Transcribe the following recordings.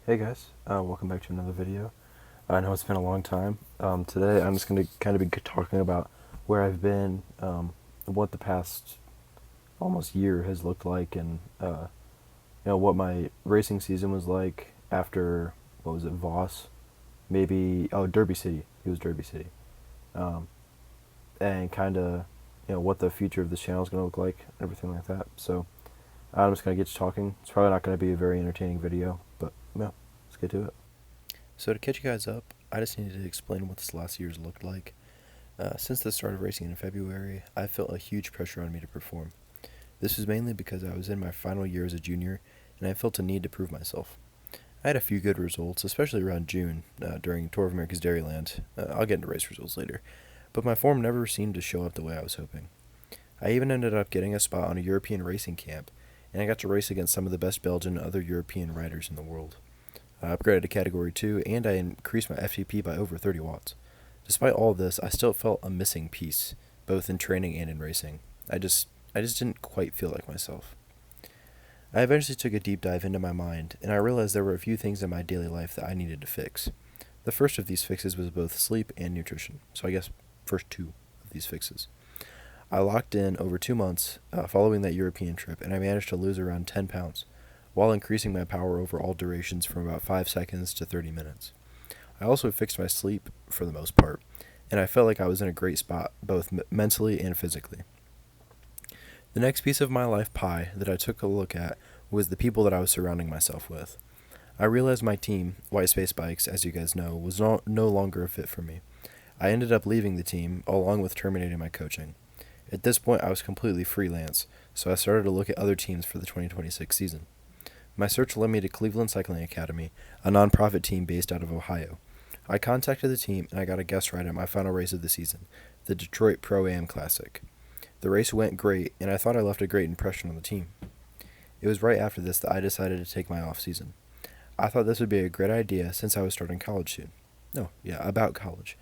Hey guys, welcome back to another video. I know it's been a long time. Today I'm just going to kind of be talking about where I've been, what the past almost year has looked like, and what my racing season was like after, what was it, Voss? Maybe, Derby City. It was Derby City. Um, and kind of, what the future of this channel is going to look like, everything like that. So I'm just going to get to talking. It's probably not going to be a very entertaining video, but yeah, let's get to it. So to catch you guys up, I just needed to explain what this last year's looked like. Since the start of racing in February, I felt a huge pressure on me to perform. This was mainly because I was in my final year as a junior, and I felt a need to prove myself. I had a few good results, especially around June, during Tour of America's Dairyland. I'll get into race results later, but my form never seemed to show up the way I was hoping. I even ended up getting a spot on a European racing camp, and I got to race against some of the best Belgian and other European riders in the world. I upgraded to Category 2, and I increased my FTP by over 30 watts. Despite all of this, I still felt a missing piece, both in training and in racing. I just didn't quite feel like myself. I eventually took a deep dive into my mind, and I realized there were a few things in my daily life that I needed to fix. The first of these fixes was both sleep and nutrition, so I guess first two of these fixes. I locked in over 2 months following that European trip, and I managed to lose around 10 pounds, while increasing my power over all durations from about 5 seconds to 30 minutes. I also fixed my sleep for the most part, and I felt like I was in a great spot, both mentally and physically. The next piece of my life pie that I took a look at was the people that I was surrounding myself with. I realized my team, White Space Bikes, as you guys know, was no longer a fit for me. I ended up leaving the team, along with terminating my coaching. At this point, I was completely freelance, so I started to look at other teams for the 2026 season. My search led me to Cleveland Cycling Academy, a nonprofit team based out of Ohio. I contacted the team and I got a guest ride at my final race of the season, the Detroit Pro-Am Classic. The race went great, and I thought I left a great impression on the team. It was right after this that I decided to take my off season. I thought this would be a great idea since I was starting college soon. No, yeah, about college.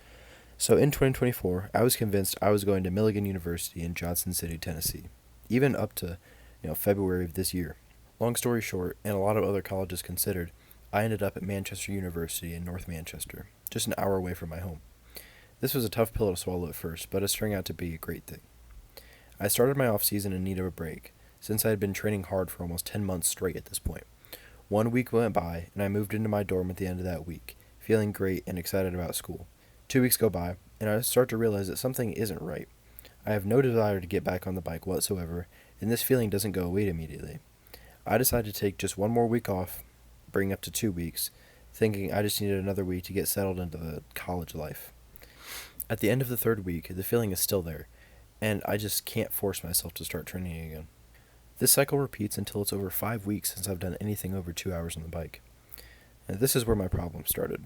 So in 2024, I was convinced I was going to Milligan University in Johnson City, Tennessee, even up to, February of this year. Long story short, and a lot of other colleges considered, I ended up at Manchester University in North Manchester, just an hour away from my home. This was a tough pill to swallow at first, but it's turning out to be a great thing. I started my off season in need of a break, since I had been training hard for almost 10 months straight at this point. 1 week went by, and I moved into my dorm at the end of that week, feeling great and excited about school. 2 weeks go by, and I start to realize that something isn't right. I have no desire to get back on the bike whatsoever, and this feeling doesn't go away immediately. I decided to take just one more week off, bring up to 2 weeks, thinking I just needed another week to get settled into the college life. At the end of the third week, the feeling is still there, and I just can't force myself to start training again. This cycle repeats until it's over 5 weeks since I've done anything over 2 hours on the bike. And this is where my problem started.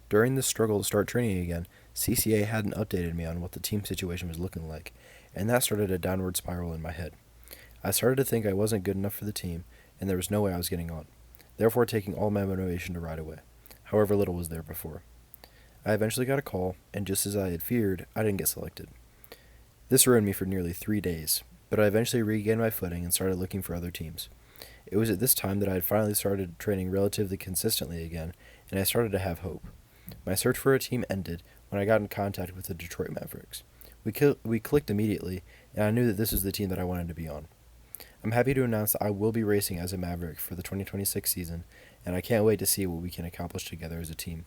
During this struggle to start training again, CCA hadn't updated me on what the team situation was looking like, and that started a downward spiral in my head. I started to think I wasn't good enough for the team, and there was no way I was getting on, therefore taking all my motivation to ride away, however little was there before. I eventually got a call, and just as I had feared, I didn't get selected. This ruined me for nearly 3 days, but I eventually regained my footing and started looking for other teams. It was at this time that I had finally started training relatively consistently again, and I started to have hope. My search for a team ended when I got in contact with the Detroit Mavericks. We clicked immediately, and I knew that this was the team that I wanted to be on. I'm happy to announce that I will be racing as a Maverick for the 2026 season, and I can't wait to see what we can accomplish together as a team.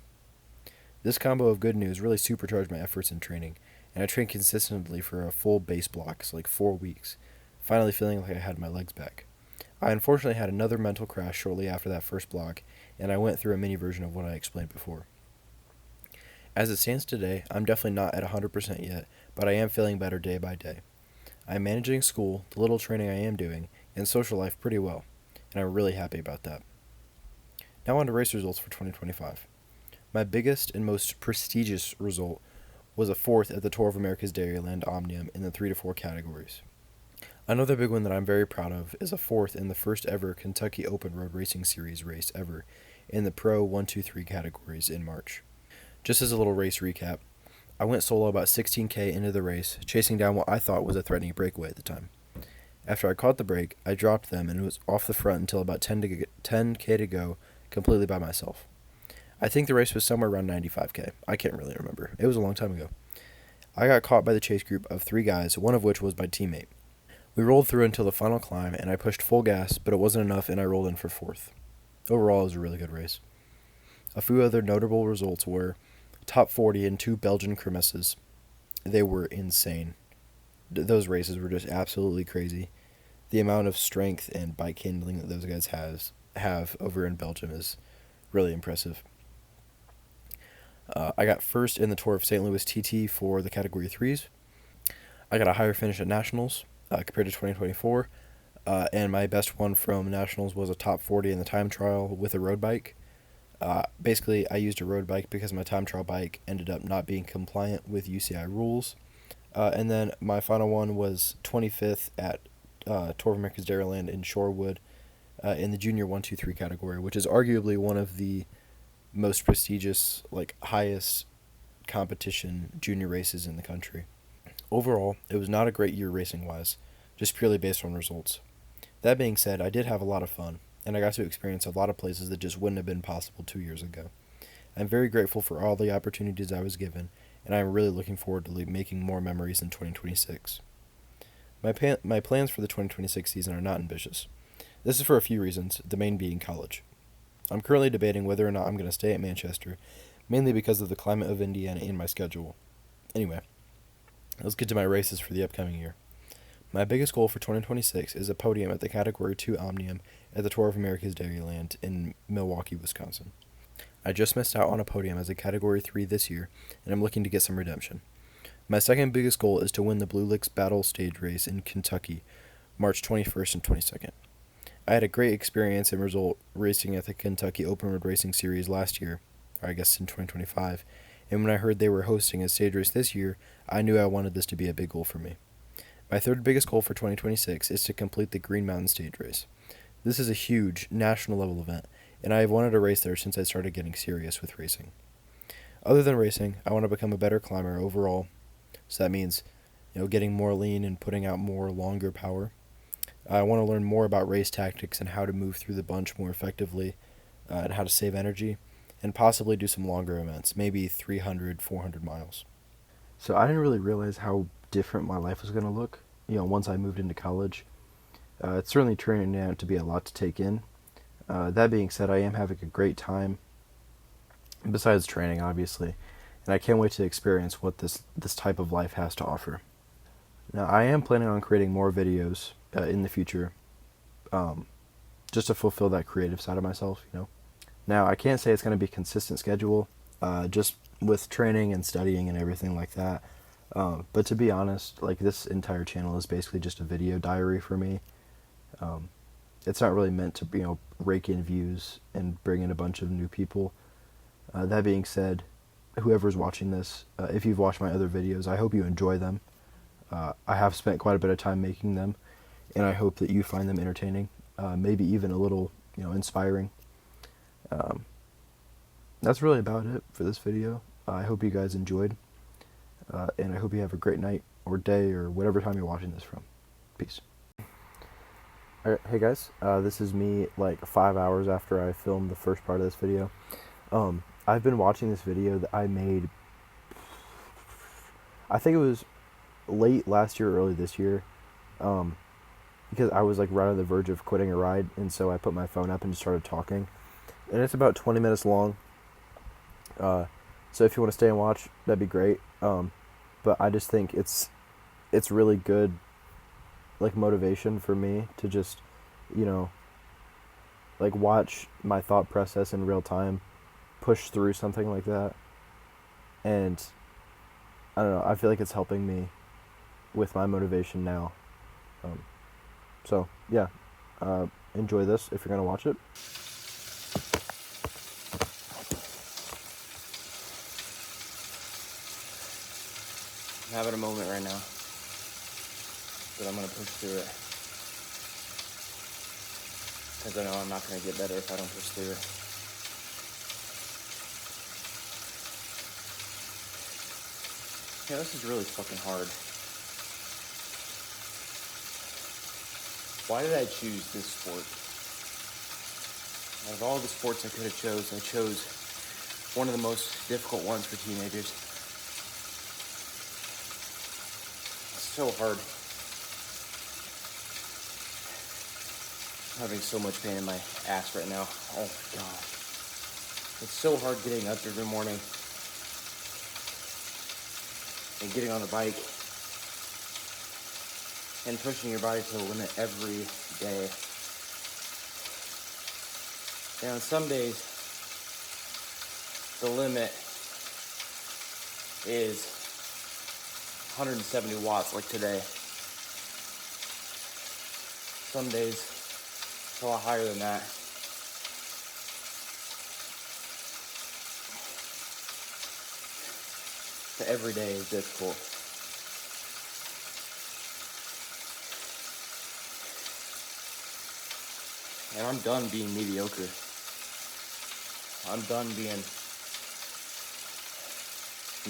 This combo of good news really supercharged my efforts in training, and I trained consistently for a full base block, so like 4 weeks, finally feeling like I had my legs back. I unfortunately had another mental crash shortly after that first block, and I went through a mini version of what I explained before. As it stands today, I'm definitely not at 100% yet, but I am feeling better day by day. I am managing school, the little training I am doing, and social life pretty well, and I'm really happy about that. Now on to race results for 2025. My biggest and most prestigious result was a fourth at the Tour of America's Dairyland Omnium in the 3 to 4 categories. Another big one that I'm very proud of is a fourth in the first ever Kentucky Open Road Racing Series race ever in the Pro 1-2-3 categories in March. Just as a little race recap, I went solo about 16K into the race, chasing down what I thought was a threatening breakaway at the time. After I caught the brake, I dropped them and was off the front until about 10K to go, completely by myself. I think the race was somewhere around 95K. I can't really remember. It was a long time ago. I got caught by the chase group of 3 guys, one of which was my teammate. We rolled through until the final climb, and I pushed full gas, but it wasn't enough, and I rolled in for 4th. Overall, it was a really good race. A few other notable results were top 40 in 2 Belgian kermesses. They were insane. Those races were just absolutely crazy. The amount of strength and bike handling that those guys have over in Belgium is really impressive. I got first in the Tour of St. Louis TT for the Category 3s. I got a higher finish at Nationals compared to 2024. And my best one from Nationals was a top 40 in the time trial with a road bike. Basically, I used a road bike because my time trial bike ended up not being compliant with UCI rules. And then my final one was 25th at Tour of America's Dairyland in Shorewood in the Junior 1-2-3 category, which is arguably one of the most prestigious, highest competition junior races in the country. Overall, it was not a great year racing-wise, just purely based on results. That being said, I did have a lot of fun, and I got to experience a lot of places that just wouldn't have been possible 2 years ago. I'm very grateful for all the opportunities I was given, and I'm really looking forward to making more memories in 2026. My plans for the 2026 season are not ambitious. This is for a few reasons, the main being college. I'm currently debating whether or not I'm going to stay at Manchester, mainly because of the climate of Indiana and my schedule. Anyway, let's get to my races for the upcoming year. My biggest goal for 2026 is a podium at the Category 2 Omnium at the Tour of America's Dairyland in Milwaukee, Wisconsin. I just missed out on a podium as a Category 3 this year, and I'm looking to get some redemption. My second biggest goal is to win the Blue Licks Battle Stage Race in Kentucky, March 21st and 22nd. I had a great experience and result racing at the Kentucky Open Road Racing Series last year, or I guess in 2025, and when I heard they were hosting a stage race this year, I knew I wanted this to be a big goal for me. My third biggest goal for 2026 is to complete the Green Mountain Stage Race. This is a huge, national level event, and I have wanted to race there since I started getting serious with racing. Other than racing, I want to become a better climber overall, so that means, getting more lean and putting out more longer power. I want to learn more about race tactics and how to move through the bunch more effectively, and how to save energy, and possibly do some longer events, maybe 300, 400 miles. So I didn't really realize how different my life was going to look, once I moved into college. It's certainly turning out to be a lot to take in. That being said, I am having a great time, besides training, obviously, and I can't wait to experience what this type of life has to offer. Now, I am planning on creating more videos in the future, just to fulfill that creative side of myself, Now, I can't say it's going to be a consistent schedule, just with training and studying and everything like that. But to be honest, this entire channel is basically just a video diary for me. It's not really meant to, rake in views and bring in a bunch of new people. That being said, whoever's watching this, if you've watched my other videos, I hope you enjoy them. I have spent quite a bit of time making them, and I hope that you find them entertaining, maybe even a little, inspiring. That's really about it for this video. I hope you guys enjoyed, and I hope you have a great night or day or whatever time you're watching this from. Peace. Alright, hey guys, this is me 5 hours after I filmed the first part of this video. I've been watching this video that I made, I think it was late last year, early this year, because I was right on the verge of quitting a ride, and so I put my phone up and just started talking, and it's about 20 minutes long, so if you want to stay and watch, that'd be great, but I just think it's really good, motivation for me to just, watch my thought process in real time, push through something like that, and I don't know, I feel like it's helping me with my motivation now. So, yeah, enjoy this if you're going to watch it. I'm having a moment right now, but I'm going to push through it, because I know I'm not going to get better if I don't push through it. Yeah, this is really fucking hard. Why did I choose this sport? Out of all the sports I could have chose, I chose one of the most difficult ones for teenagers. It's so hard. I'm having so much pain in my ass right now. Oh my gosh. It's so hard getting up every morning and getting on the bike and pushing your body to the limit every day. And on some days, the limit is 170 watts, like today. Some days, it's a lot higher than that. But every day is difficult. And I'm done being mediocre. I'm done being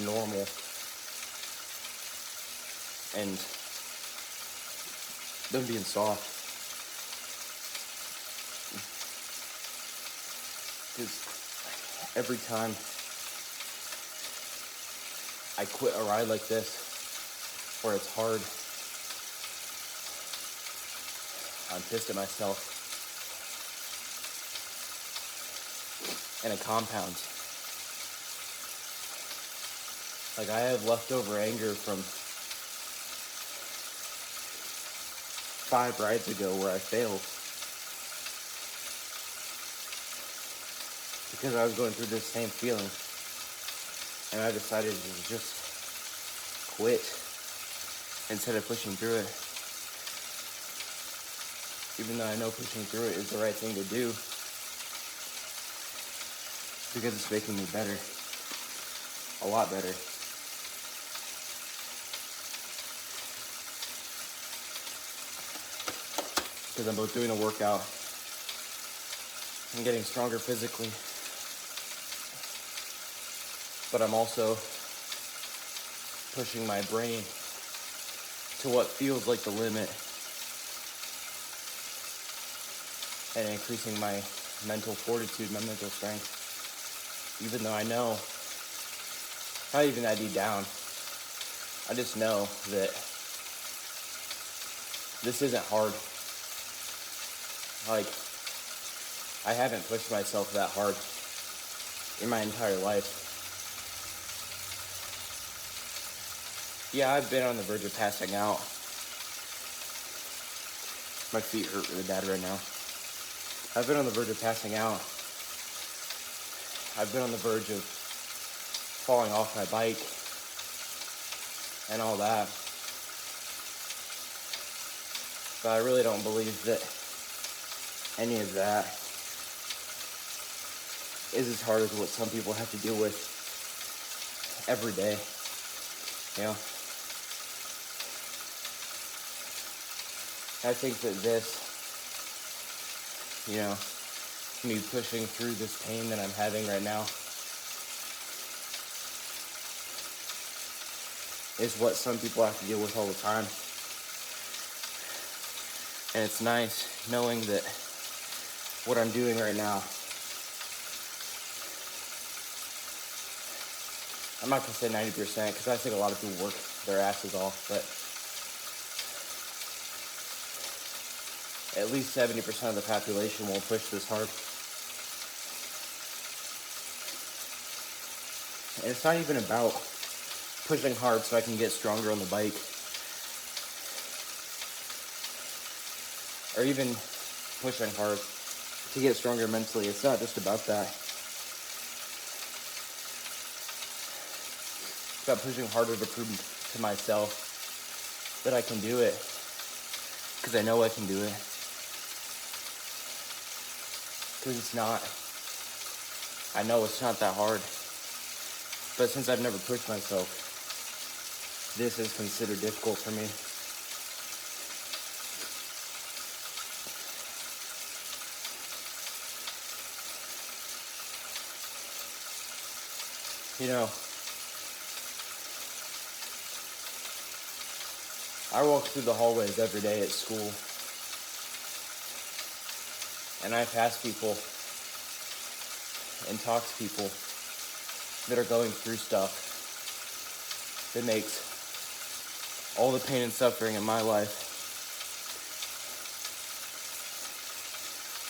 normal and done being soft. Because every time I quit a ride like this, where it's hard, I'm pissed at myself. And it compounds. Like, I have leftover anger from 5 rides ago where I failed. Because I was going through this same feeling. And I decided to just quit instead of pushing through it. Even though I know pushing through it is the right thing to do. Because it's making me better. A lot better. Because I'm both doing a workout and getting stronger physically. But I'm also pushing my brain to what feels like the limit and increasing my mental fortitude, my mental strength. Even though I know, not even that deep down, I just know that this isn't hard. Like, I haven't pushed myself that hard in my entire life. Yeah, I've been on the verge of passing out. My feet hurt really bad right now. I've been on the verge of passing out. I've been on the verge of falling off my bike and all that. But I really don't believe that any of that is as hard as what some people have to deal with every day, you know? I think that this, you know, me pushing through this pain that I'm having right now is what some people have to deal with all the time. And it's nice knowing that what I'm doing right now, I'm not gonna say 90%, because I think a lot of people work their asses off, but at least 70% of the population won't push this hard. And it's not even about pushing hard so I can get stronger on the bike, or even pushing hard to get stronger mentally. It's not just about that. It's about pushing harder to prove to myself that I can do it, because I know I can do it. Because it's not. I know it's not that hard. But since I've never pushed myself, this is considered difficult for me. You know, I walk through the hallways every day at school, and I pass people and talk to people that are going through stuff that makes all the pain and suffering in my life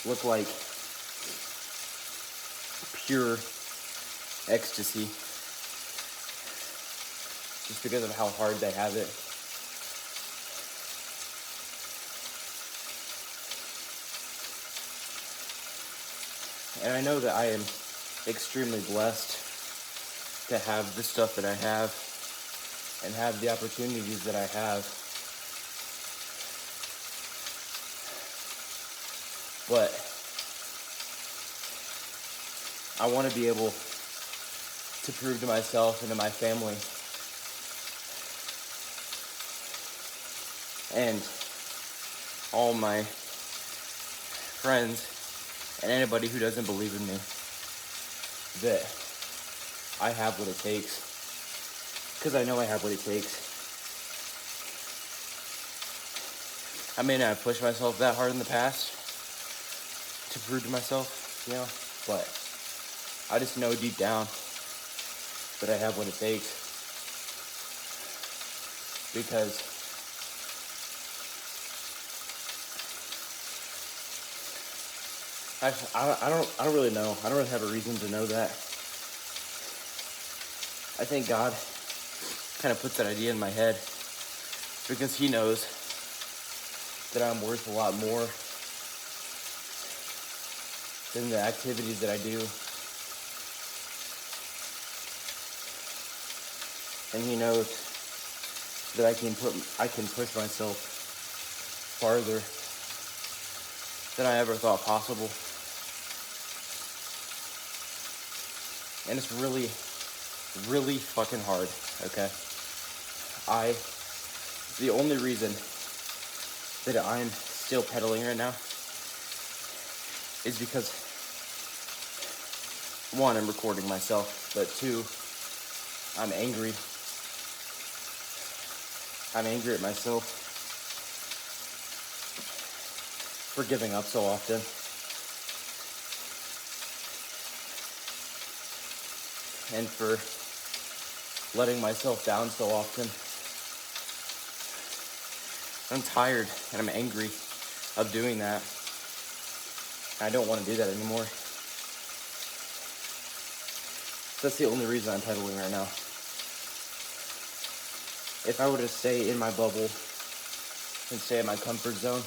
look like pure ecstasy just because of how hard they have it. And I know that I am extremely blessed to have the stuff that I have and have the opportunities that I have. But I want to be able to prove to myself and to my family and all my friends and anybody who doesn't believe in me that I have what it takes, because I know I have what it takes. I may not have pushed myself that hard in the past to prove to myself, but I just know deep down that I have what it takes, because I don't really know. I don't really have a reason to know that. I think God kind of puts that idea in my head because he knows that I'm worth a lot more than the activities that I do. And he knows that I can push myself farther than I ever thought possible. And it's really, really fucking hard, okay? The only reason that I'm still pedaling right now is because, one, I'm recording myself, but two, I'm angry. I'm angry at myself for giving up so often. And for letting myself down so often. I'm tired and I'm angry of doing that. I don't want to do that anymore. That's the only reason I'm pedaling right now. If I were to stay in my bubble and stay in my comfort zone,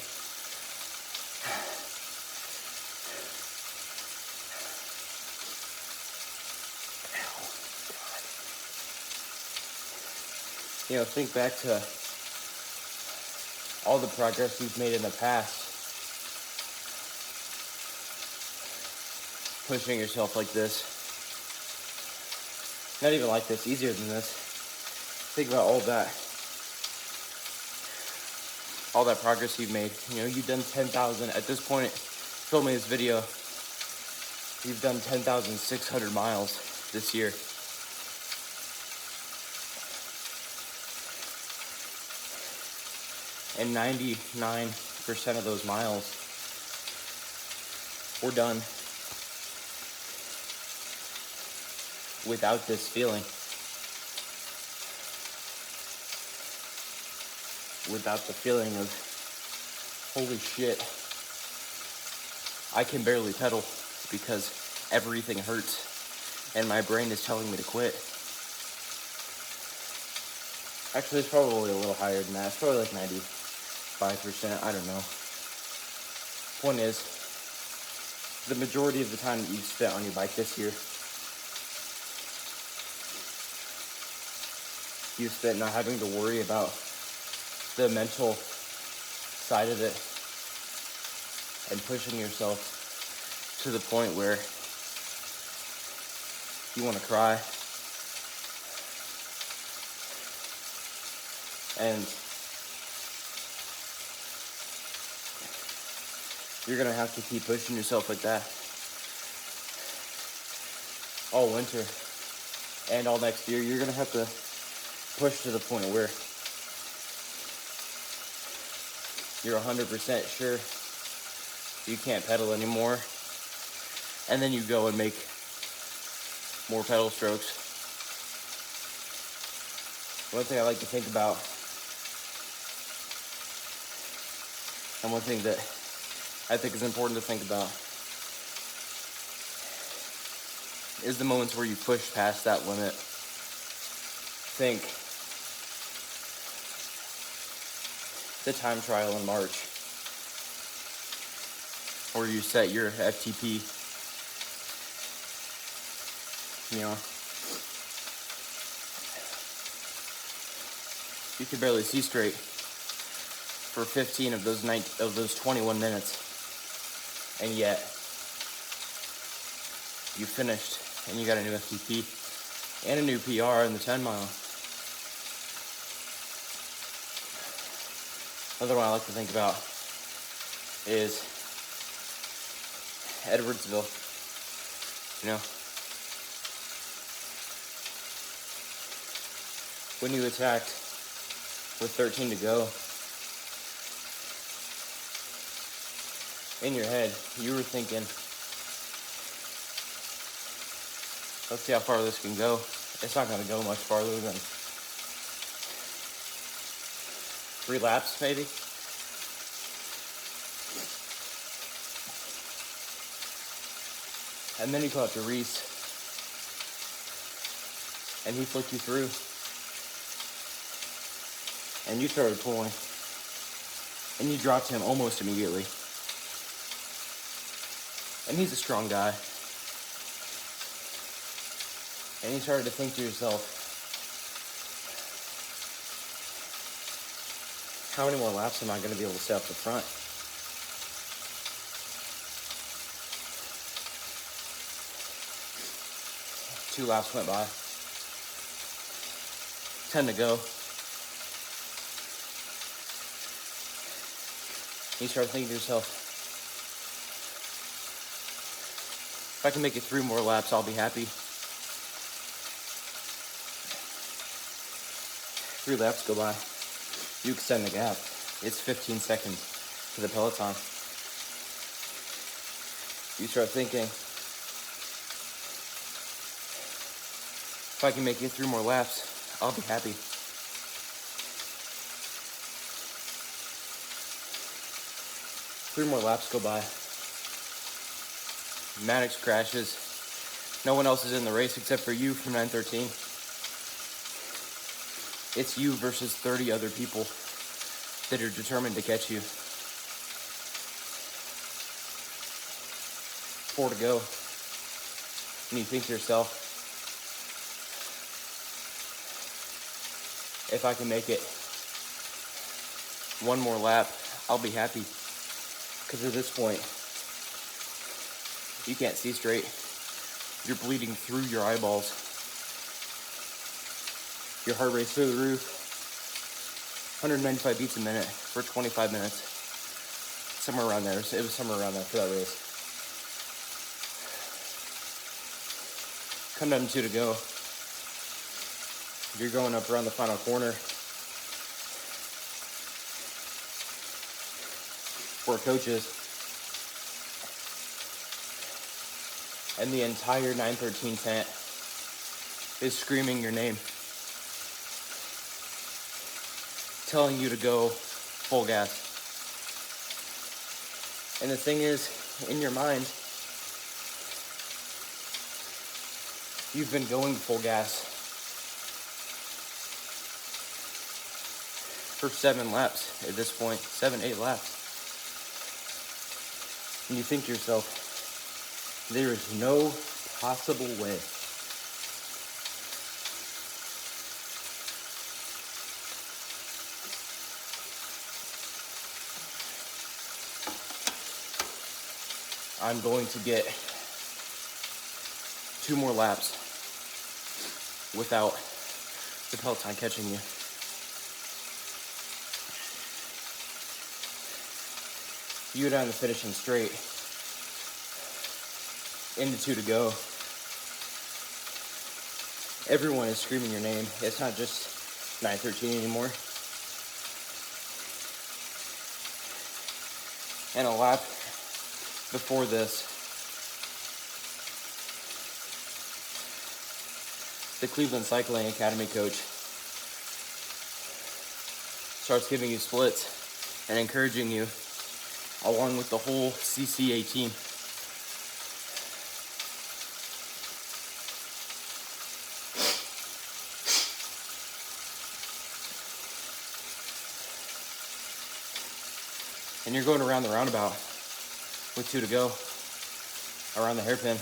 think back to all the progress you've made in the past. Pushing yourself like this. Not even like this, easier than this. Think about all that progress you've made. You've done 10,000, at this point, filming this video, you've done 10,600 miles this year. And 99% of those miles were done without this feeling. Without the feeling of, holy shit, I can barely pedal because everything hurts and my brain is telling me to quit. Actually, it's probably a little higher than that. It's probably like 95%. I don't know. Point is, the majority of the time that you've spent on your bike this year, you've spent not having to worry about the mental side of it and pushing yourself to the point where you want to cry. And you're going to have to keep pushing yourself like that all winter and all next year. You're going to have to push to the point where you're 100% sure you can't pedal anymore. And then you go and make more pedal strokes. One thing I like to think about, and one thing that I think is important to think about, is the moments where you push past that limit. Think the time trial in March, where you set your FTP, you know, you could barely see straight for 15 of those 21 minutes, and yet you finished and you got a new FTP and a new PR in the 10 mile. Another one I like to think about is Edwardsville. You know, when you attacked with 13 to go, in your head, you were thinking, let's see how far this can go. It's not going to go much farther than 3 laps, maybe. And then you caught to Reese, and he flicked you through, and you started pulling, and you dropped him almost immediately. And he's a strong guy. And you started to think to yourself, how many more laps am I going to be able to stay up the front? Two laps went by. 10 to go. You start thinking to yourself, if I can make it 3 more laps, I'll be happy. 3 laps go by. You extend the gap. It's 15 seconds to the peloton. You start thinking, if I can make it 3 more laps, I'll be happy. Three more laps go by. Maddox crashes. No one else is in the race except for you from 913. It's you versus 30 other people that are determined to catch you. 4 to go. And you think to yourself, if I can make it 1 more lap, I'll be happy. Because at this point, you can't see straight. You're bleeding through your eyeballs. Your heart rate's through the roof. 195 beats a minute for 25 minutes. Somewhere around there. It was somewhere around there for that race. Come down to 2 to go. You're going up around the final corner. For coaches. And the entire 913 tent is screaming your name. Telling you to go full gas. And the thing is, in your mind, you've been going full gas for 7 laps at this point, 7, 8 laps. And you think to yourself, there is no possible way I'm going to get 2 more laps without the peloton catching you. You go down the finishing straight into 2 to go. Everyone is screaming your name. It's not just 913 anymore. And a lap before this, the Cleveland Cycling Academy coach starts giving you splits and encouraging you along with the whole CCA team. And you're going around the roundabout with 2 to go, around the hairpin.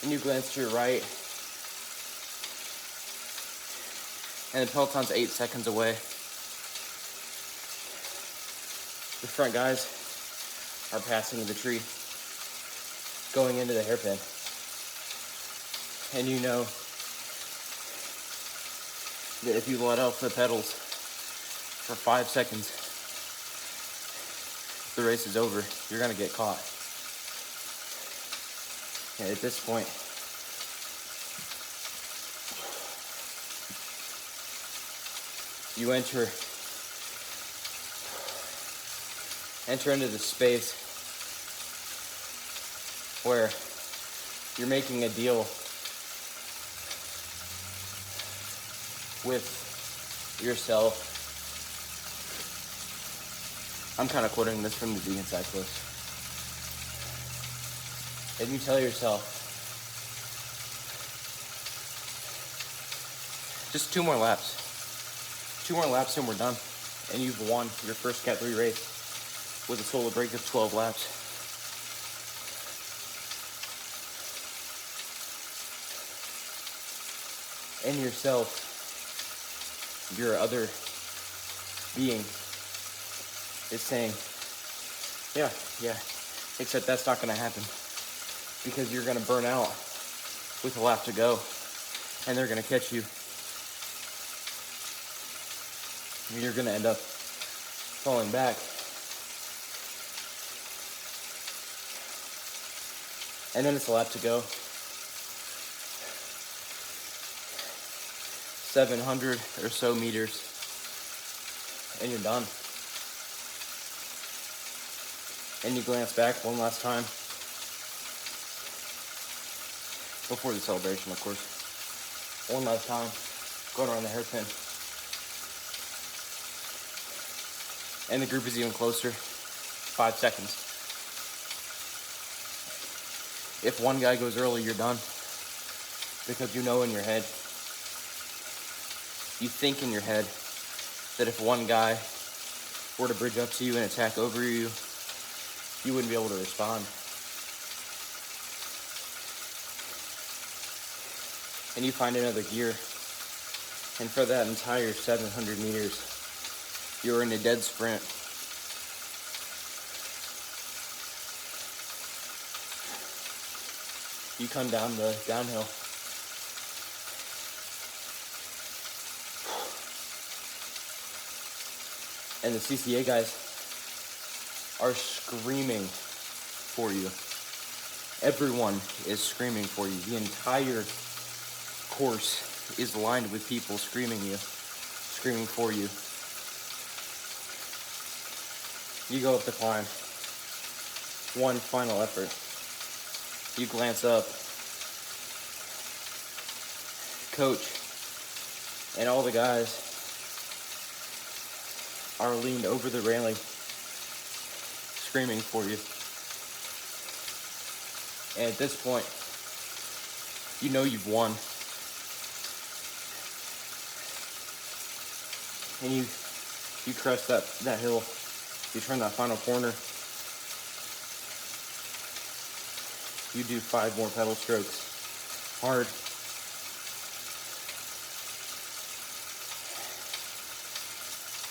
And you glance to your right, and the peloton's 8 seconds away. The front guys are passing the tree, going into the hairpin. And you know that if you let off the pedals for 5 seconds, the race is over. You're gonna get caught. And at this point, you enter into the space where you're making a deal with yourself. I'm kind of quoting this from the Vegan Cyclist. And you tell yourself, just 2 more laps. 2 more laps and we're done. And you've won your first Cat 3 race with a solo break of 12 laps. And yourself, your other being, is saying, yeah, except that's not gonna happen because you're gonna burn out with a lap to go and they're gonna catch you. And you're gonna end up falling back. And then it's a lap to go. 700 or so meters, and you're done. And you glance back one last time before the celebration, of course. One last time, going around the hairpin. And the group is even closer. 5 seconds. If one guy goes early, you're done. Because you know in your head, you think in your head that if one guy were to bridge up to you and attack over you, you wouldn't be able to respond. And you find another gear. And for that entire 700 meters, you're in a dead sprint. You come down the downhill. And the CCA guys are screaming for you. Everyone is screaming for you. The entire course is lined with people screaming for you. You go up the climb. One final effort. You glance up. Coach and all the guys are leaned over the railing, screaming for you. And at this point, you know you've won. And you crest that hill. You turn that final corner. You do 5 more pedal strokes. Hard.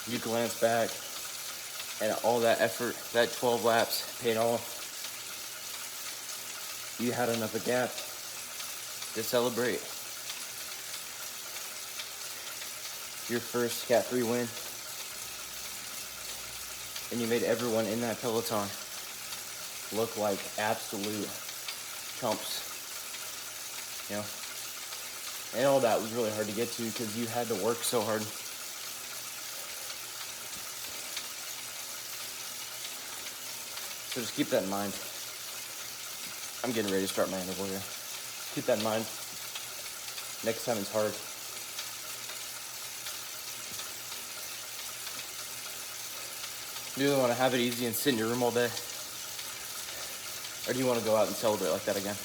You glance back, and all that effort, that 12 laps, paid off. You had enough of gap to celebrate your first Cat 3 win. And you made everyone in that peloton look like absolute chumps. You know? And all that was really hard to get to because you had to work so hard. So just keep that in mind. I'm getting ready to start my interval here. Keep that in mind. Next time it's hard. Do you really want to have it easy and sit in your room all day? Or do you want to go out and celebrate like that again?